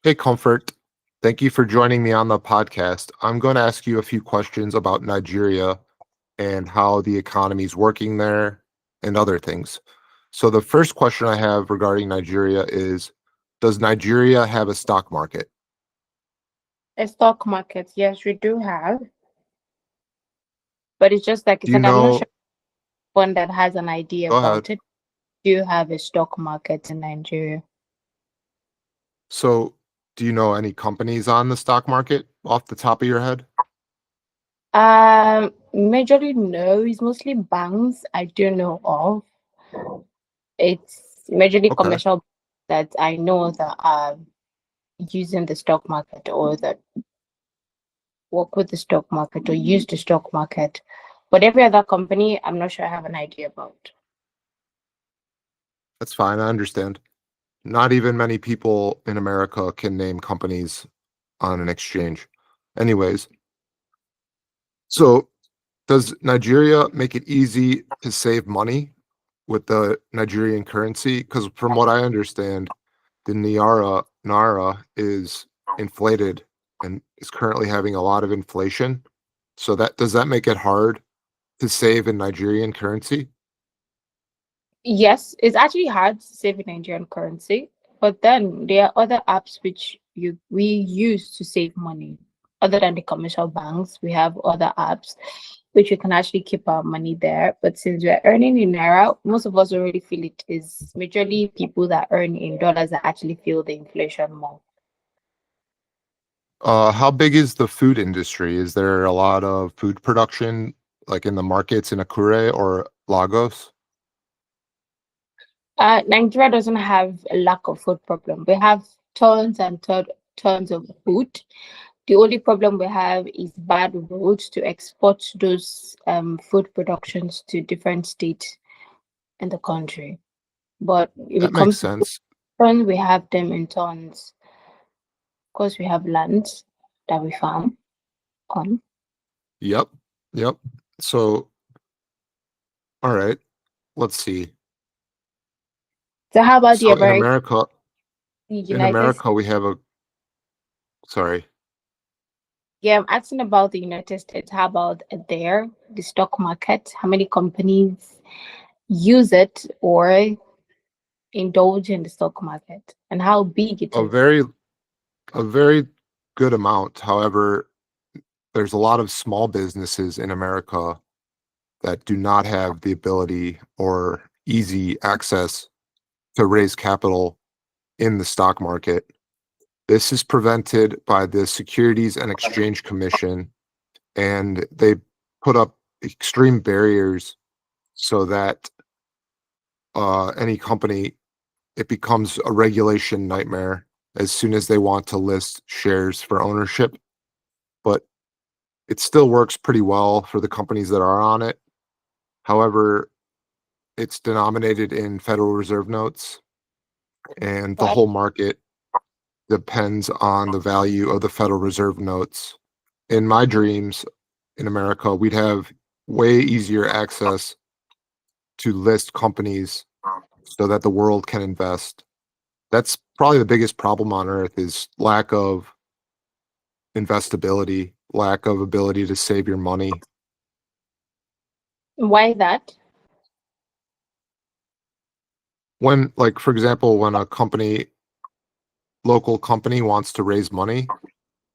Hey, Comfort. Thank you for joining me on the podcast. I'm going to ask you a few questions about Nigeria and how the economy is working there and other things. So, the first question I have regarding Nigeria is, does Nigeria have a stock market? A stock market, yes, we do have, but it's just like I Do you said, I'm not sure know? one that has an idea Go ahead. about it. Do you have a stock market in Nigeria? So, do you know any companies on the stock market off the top of your head? Majorly no, it's mostly banks I do know of. It's majorly Okay, commercial that I know that are using the stock market or that work with the stock market or use the stock market. But every other company, I'm not sure I have an idea about. that's fine. I understand. Not even many people in America can name companies on an exchange. Anyways, so does Nigeria make it easy to save money with the Nigerian currency? Because from what I understand, the Naira is inflated and is currently having a lot of inflation. So that does that make it hard to save in Nigerian currency? Yes, it's actually hard to save in Nigerian currency, but then there are other apps which we use to save money. Other than the commercial banks, we have other apps which we can actually keep our money there. But since we're earning in naira, most of us already feel it is majorly people that earn in dollars that actually feel the inflation more. How big is the food industry? Is there a lot of food production like in the markets in Akure or Lagos? Nigeria doesn't have a lack of food problem. We have tons and tons of food. The only problem we have is bad roads to export those food productions to different states in the country. But if That it makes comes to sense. tons, we have them in tons. Of course, we have lands that we farm on. Yep. Yep. So, all right, let's see. So how about the So in United States? America, we have a, sorry. Yeah, I'm asking about the United States. How about there, the stock market? How many companies use it or indulge in the stock market and how big it A is? very a very good amount. However, there's a lot of small businesses in America that do not have the ability or easy access to raise capital in the stock market. This is prevented by the Securities and Exchange Commission, and they put up extreme barriers so that any company, it becomes a regulation nightmare as soon as they want to list shares for ownership. But it still works pretty well for the companies that are on it. However, it's denominated in Federal Reserve notes, and the But whole market depends on the value of the Federal Reserve notes. In my dreams in America, we'd have way easier access to list companies so that the world can invest. That's probably the biggest problem on earth is lack of investability, lack of ability to save your money. why that? When, like, for example, when a local company wants to raise money,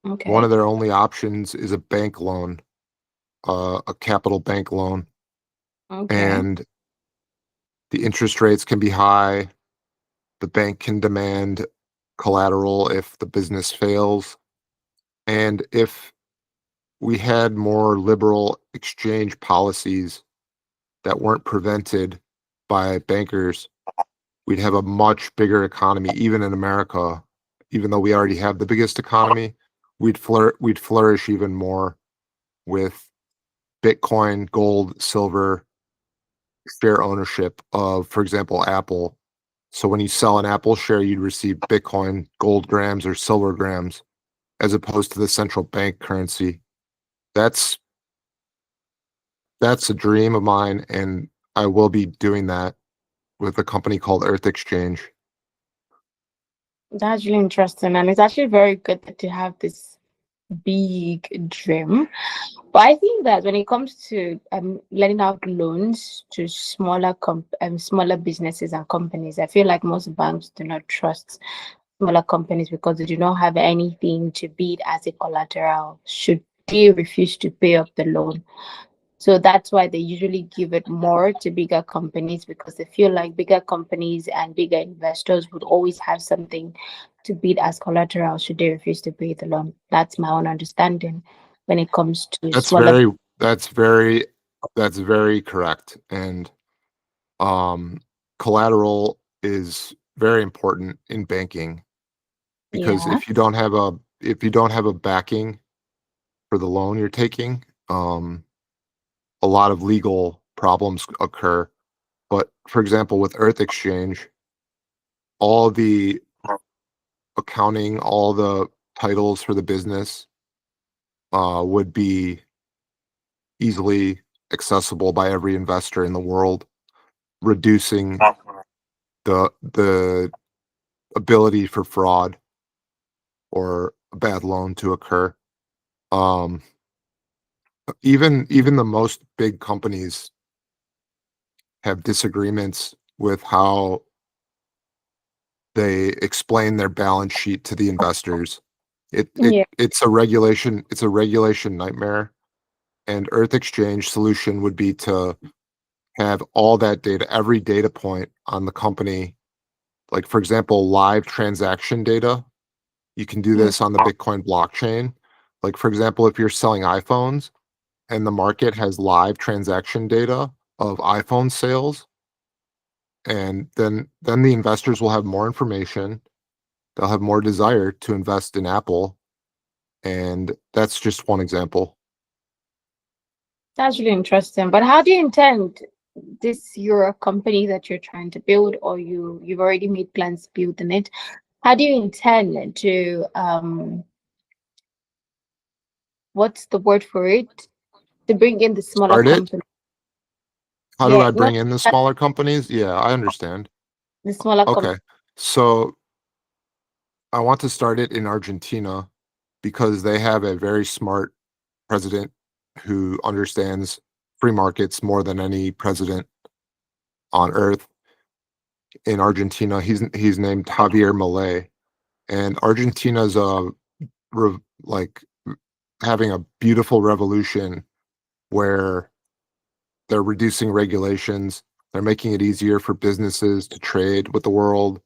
one Okay. of their only options is a bank loan, a capital bank loan, Okay. and the interest rates can be high. The bank can demand collateral if the business fails. And if we had more liberal exchange policies that weren't prevented by bankers, we'd have a much bigger economy, even in America. Even though we already have the biggest economy, we'd flourish even more with Bitcoin, gold, silver, share ownership of, for example, Apple. So when you sell an Apple share, you'd receive Bitcoin, gold grams, or silver grams, as opposed to the central bank currency. That's that's a dream of mine, and I will be doing that with a company called Earth Exchange. That's really interesting, and it's actually very good that you have this big dream. But I think that when it comes to lending out loans to smaller businesses and companies, I feel like most banks do not trust smaller companies because they do not have anything to bid as a collateral should they refuse to pay up the loan. So that's why they usually give it more to bigger companies because they feel like bigger companies and bigger investors would always have something to bid as collateral should they refuse to pay the loan. That's my own understanding when it comes to That's smaller. very that's very that's very correct. And um, collateral is very important in banking because Yeah, if you don't have a backing for the loan you're taking, a lot of legal problems occur. But for example, with Earth Exchange, all the accounting, all the titles for the business would be easily accessible by every investor in the world, reducing the ability for fraud or a bad loan to occur. Um, even the most big companies have disagreements with how they explain their balance sheet to the investors. yeah. It's a regulation nightmare. And Earth Exchange solution would be to have all that data, every data point on the company, like for example, live transaction data. You can do Mm. this on the Bitcoin blockchain. Like for example, if you're selling iPhones and the market has live transaction data of iPhone sales, and then the investors will have more information. They'll have more desire to invest in Apple, and that's just one example. That's really interesting. But how do you intend this your company that you're trying to build or you've already made plans building it? How do you intend to what's the word for it? To bring in the smaller Start it. company. How do Yeah, I not bring in the smaller companies? Yeah, I understand. the smaller company. Okay. So I want to start it in Argentina because they have a very smart president who understands free markets more than any president on earth. In Argentina, he's named Javier Milei, and Argentina's like having a beautiful revolution where they're reducing regulations, they're making it easier for businesses to trade with the world,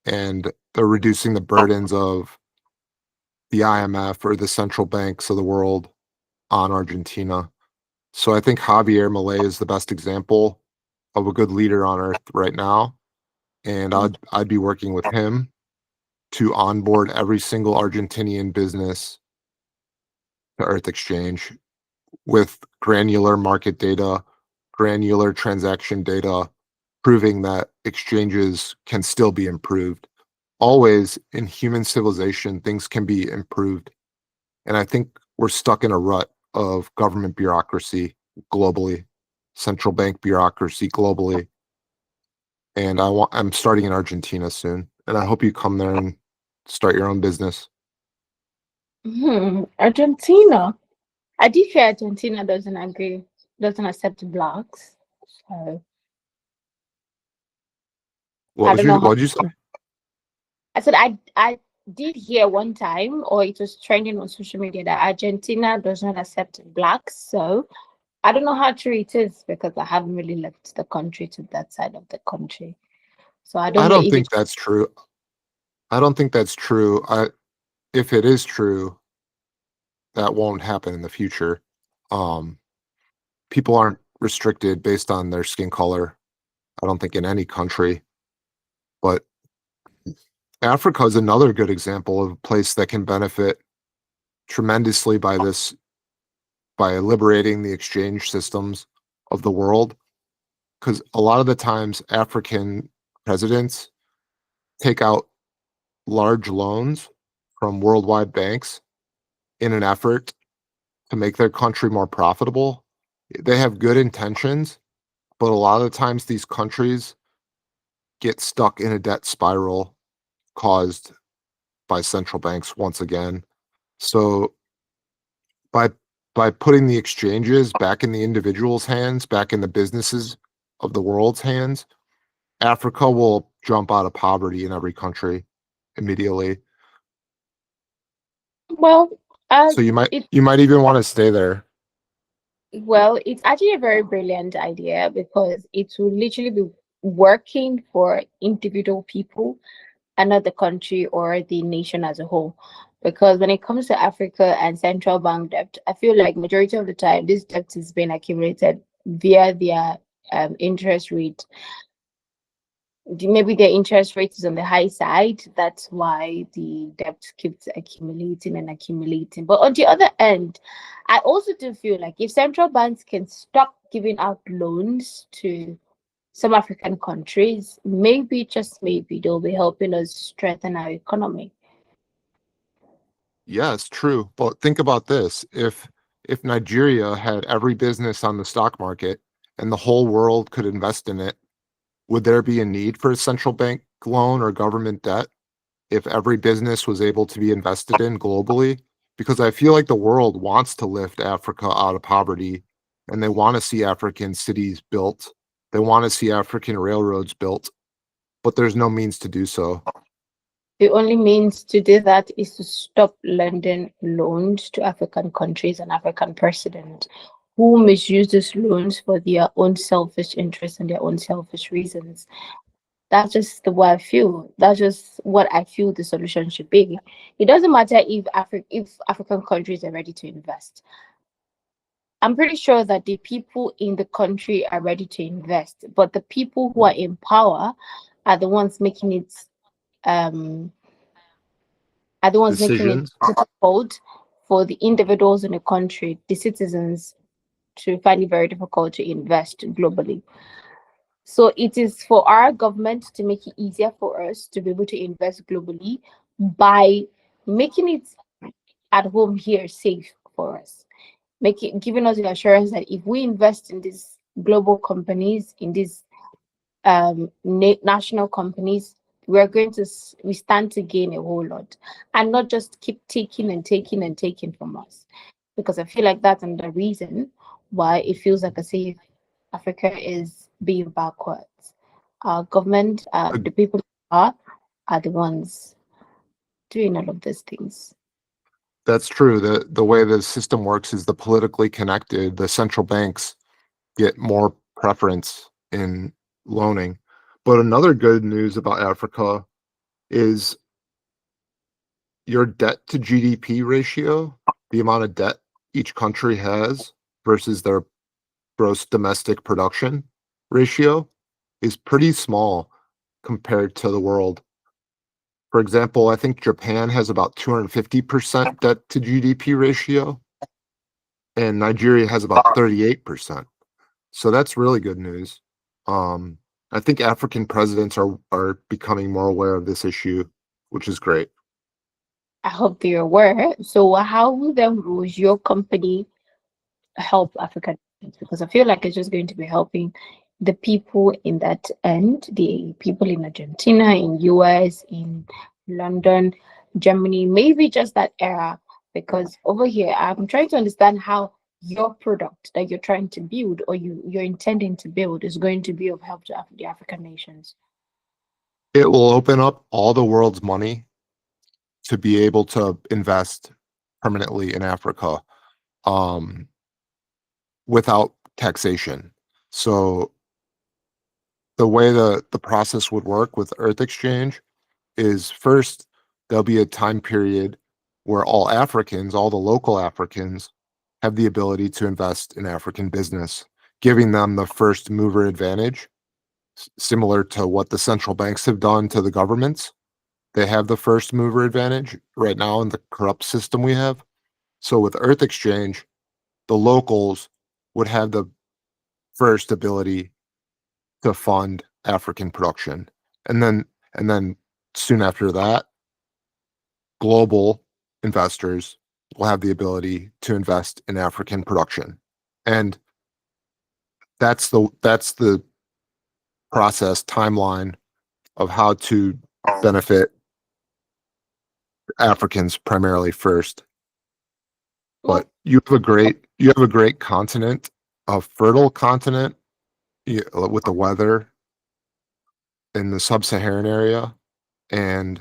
and they're reducing the burdens of the IMF or the central banks of the world on Argentina. So I think Javier Milei is the best example of a good leader on earth right now, and I'd be working with him to onboard every single Argentinian business to Earth Exchange with granular market data, granular transaction data, proving that exchanges can still be improved. Always in human civilization, things can be improved. And I think we're stuck in a rut of government bureaucracy globally, central bank bureaucracy globally. And I'm starting in Argentina soon. And I hope you come there and start your own business. Argentina. I did hear Argentina doesn't accept blacks. So I don't know how. What did you say? I said I did hear one time, or it was trending on social media that Argentina does not accept blacks. So I don't know how true it is because I haven't really left the country to that side of the country. So I I don't know don't if think it's that's true. I don't think that's true. If it is true, that won't happen in the future. Um, People aren't restricted based on their skin color. I don't think in any country, but Africa is another good example of a place that can benefit tremendously by liberating the exchange systems of the world. Because a lot of the times, African presidents take out large loans from worldwide banks in an effort to make their country more profitable. They have good intentions, but a lot of the times these countries get stuck in a debt spiral caused by central banks once again. So by by putting the exchanges back in the individuals' hands, back in the businesses of the world's hands, Africa will jump out of poverty in every country immediately. Well, So it you might even want to stay there. well, it's actually a very brilliant idea because it will literally be working for individual people and not the country or the nation as a whole. Because when it comes to Africa and central bank debt, I feel like majority of the time this debt is being accumulated via their interest rate. Maybe their interest rate is on the high side. That's why the debt keeps accumulating and accumulating. But on the other end, I also do feel like if central banks can stop giving out loans to some African countries, maybe, just maybe, they'll be helping us strengthen our economy. Yes, true. But think about this. If Nigeria had every business on the stock market and the whole world could invest in it, would there be a need for a central bank loan or government debt if every business was able to be invested in globally? Because I feel like the world wants to lift Africa out of poverty and they want to see African cities built. They want to see African railroads built, but there's no means to do so. The only means to do that is to stop lending loans to African countries and African presidents who misuse these loans for their own selfish interests and their own selfish reasons. That's just the way I feel. That's just what I feel the solution should be. It doesn't matter if African countries are ready to invest. I'm pretty sure that the people in the country are ready to invest, but the people who are in power are the ones making it um are the ones making it Decisions. difficult for the individuals in the country, the citizens, to find it very difficult to invest globally. So it is for our government to make it easier for us to be able to invest globally by making it at home here safe for us. Making giving us the assurance that if we invest in these global companies, in these national companies, we're going to we stand to gain a whole lot, and not just keep taking and taking and taking from us. Because I feel like that's another reason why it feels like as if Africa is being backwards. Our government, Uh, the people are the ones doing all of these things. That's true. The way the system works is the politically connected, the central banks get more preference in loaning. But another good news about Africa is your debt to GDP ratio, the amount of debt each country has versus their gross domestic production ratio is pretty small compared to the world. For example, I think Japan has about 250% debt to GDP ratio, and Nigeria has about 38%. So that's really good news. Um, I think African presidents are becoming more aware of this issue, which is great. I hope they're aware. So how then will your company help African nations? Because I feel like it's just going to be helping the people in that end, the people in Argentina, in US, in London, Germany, maybe just that era. Because over here, I'm trying to understand how your product that you're trying to build or you're intending to build is going to be of help to the African nations. It will open up all the world's money to be able to invest permanently in Africa, um, without taxation. So the way the process would work with Earth Exchange is first there'll be a time period where all Africans, all the local Africans, have the ability to invest in African business, giving them the first mover advantage, similar to what the central banks have done to the governments. They have the first mover advantage right now in the corrupt system we have. So with Earth Exchange, the locals would have the first ability to fund African production. And then soon after that, global investors will have the ability to invest in African production. And that's the process timeline of how to benefit Africans primarily first, but Well, you have a great continent, a fertile continent with the weather in the sub-Saharan area, and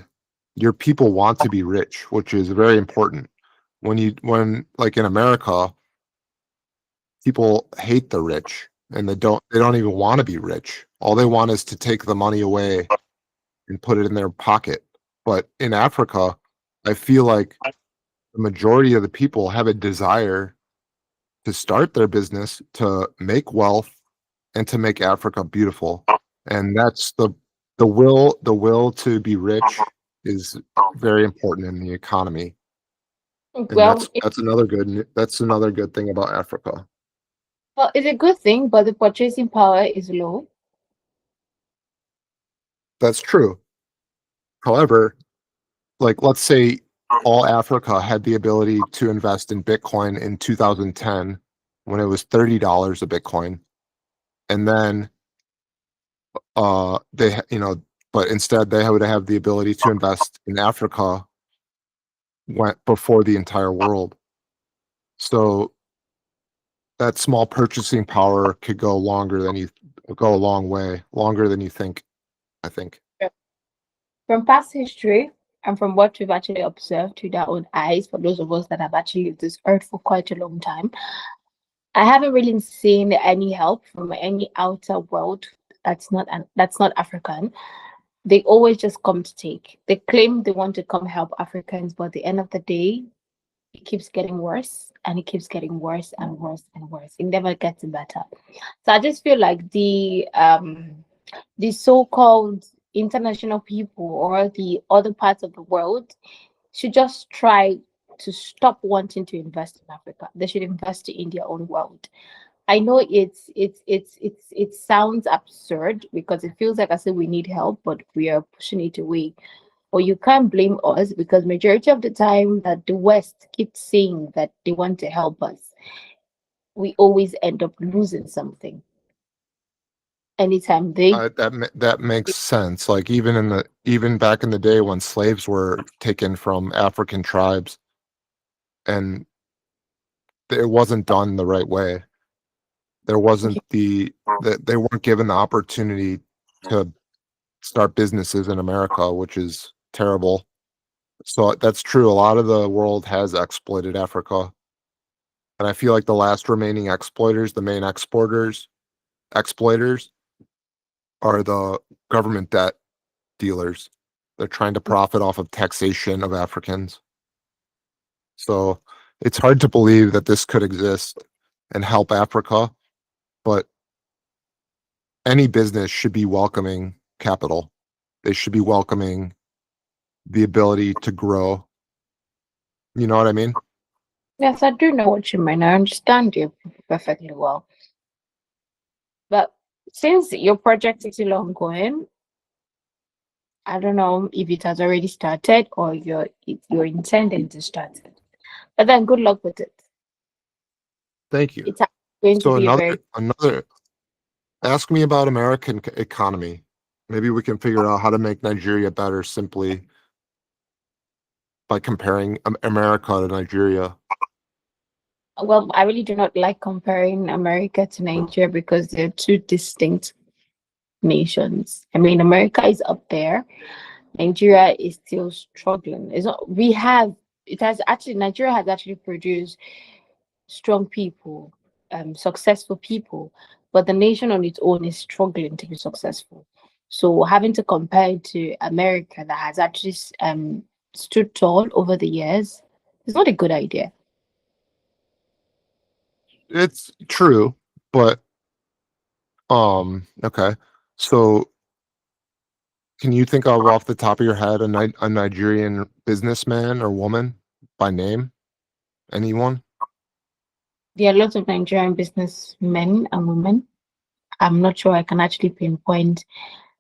your people want to be rich, which is very important. When like in America, people hate the rich and they don't even want to be rich. All they want is to take the money away and put it in their pocket. But in Africa, I feel like the majority of the people have a desire to start their business, to make wealth, and to make Africa beautiful. And that's the will to be rich is very important in the economy. And well, that's another good thing about Africa. well, it's a good thing, but the purchasing power is low. That's true. However, like let's say all Africa had the ability to invest in Bitcoin in 2010 when it was $30 a Bitcoin, and then but instead they would have the ability to invest in Africa went before the entire world. So that small purchasing power could go a long way, longer than you think, I think. From past history and from what we've actually observed with our own eyes, for those of us that have actually lived this earth for quite a long time, I haven't really seen any help from any outer world that's not African. They always just come to take. They claim they want to come help Africans, but at the end of the day, it keeps getting worse and it keeps getting worse and worse and worse. It never gets better. So I just feel like the so-called international people or the other parts of the world should just try to stop wanting to invest in Africa. They should invest in their own world. I know it sounds absurd because it feels like I said we need help, but we are pushing it away. Or you can't blame us because majority of the time that the West keeps saying that they want to help us, we always end up losing something. Anytime they That makes sense. Like even back in the day when slaves were taken from African tribes, and it wasn't done the right way. There wasn't that they weren't given the opportunity to start businesses in America, which is terrible. So that's true. A lot of the world has exploited Africa, and I feel like the last remaining exploiters, the main exploiters, are the government debt dealers. They're trying to profit off of taxation of Africans. So it's hard to believe that this could exist and help Africa, but any business should be welcoming capital. They should be welcoming the ability to grow. You know what I mean? yes, I do know what you mean. I understand you perfectly well. But since your project is still ongoing, I don't know if it has already started or you're intending to start it. But then good luck with it. Thank you. It's going to So be a very another ask me about American economy. Maybe we can figure out how to make Nigeria better simply by comparing America to Nigeria. well, I really do not like comparing America to Nigeria because they're two distinct nations. I mean, America is up there. Nigeria is still struggling. It's not we have it has actually Nigeria has actually produced strong people, successful people, but the nation on its own is struggling to be successful. So having to compare it to America that has actually stood tall over the years is not a good idea. It's true, but okay. So can you think of off the top of your head a Nigerian businessman or woman by name? Anyone? There are lots of Nigerian businessmen and women. I'm not sure I can actually pinpoint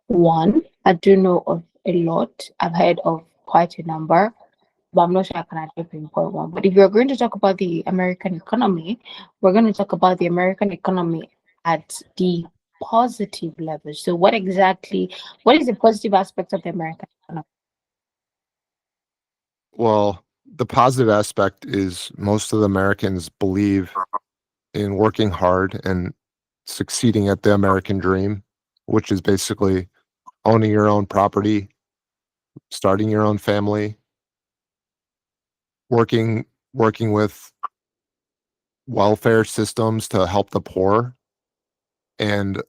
one. I do know of a lot. I've heard of quite a number, but I'm not sure I can actually pinpoint one. But if you're going to talk about the American economy, we're going to talk about the American economy at the positive level. So, what is the positive aspect of the American economy? Well, the positive aspect is most of the Americans believe in working hard and succeeding at the American dream, which is basically owning your own property, starting your own family, working with welfare systems to help the poor. And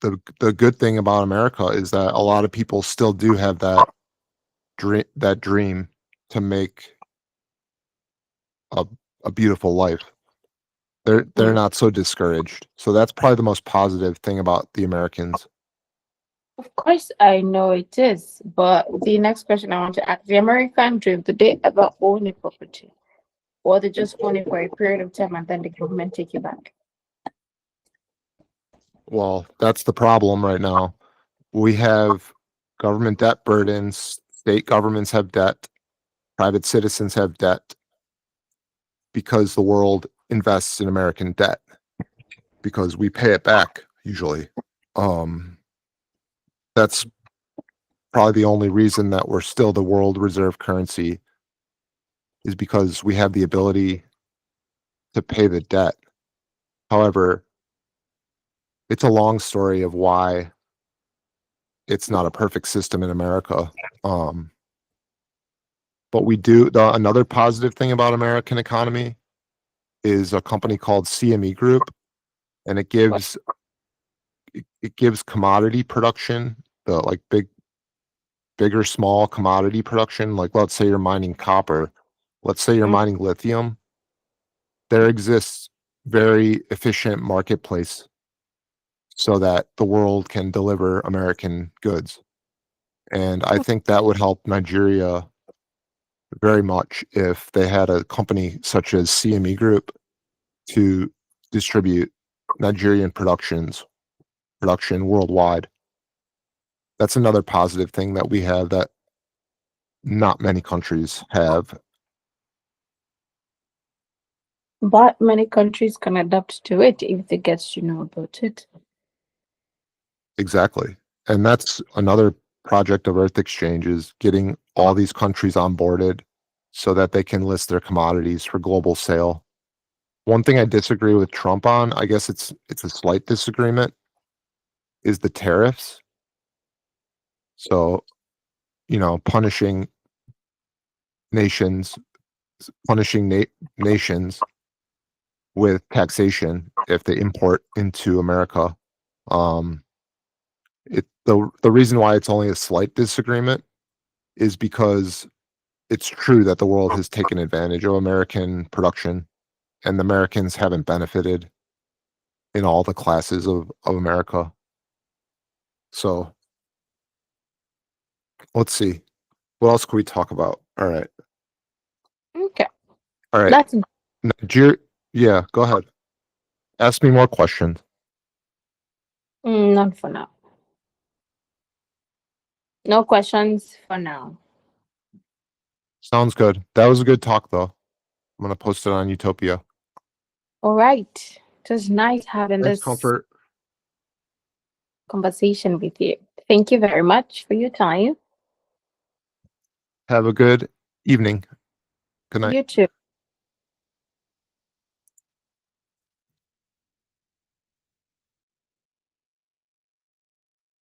the good thing about America is that a lot of people still do have that dream to make a a beautiful life. They're Mm. not so discouraged. So that's probably the most positive thing about the Americans. Of course, I know it is, but the next question I want to ask: the American dream, do they ever own a property, or they just own it for a period of time and then the government take it back? Well, that's the problem right now. We have government debt burdens, state governments have debt, private citizens have debt because the world invests in American debt because we pay it back usually. Um, that's probably the only reason that we're still the world reserve currency is because we have the ability to pay the debt. However, it's a long story of why it's not a perfect system in America. Um, but we do another positive thing about American economy is a company called CME Group, and it gives commodity production, the like big or small commodity production. Like let's say you're mining copper, let's say you're Mm. mining lithium. There exists very efficient marketplace so that the world can deliver American goods. And I think that would help Nigeria very much if they had a company such as CME Group to distribute Nigerian production worldwide. That's another positive thing that we have that not many countries have. But many countries can adapt to it if they get to know about it. Exactly. And that's another project of Earth Exchange is getting all these countries onboarded so that they can list their commodities for global sale. One thing I disagree with Trump on, I guess it's a slight disagreement, is the tariffs. So, punishing nations, nations with taxation if they import into America. Um, the reason why it's only a slight disagreement is because it's true that the world has taken advantage of American production, and the Americans haven't benefited in all the classes of America. So let's see. What else can we talk about? All right. Okay, All right. that's Nigeria. Yeah, go ahead. Ask me more questions. none for now. No questions for now. Sounds good. That was a good talk, though. I'm gonna post it on Utopia. All right. It was nice having Thanks, this Comfort. conversation with you. Thank you very much for your time. Have a good evening. Good night. You too.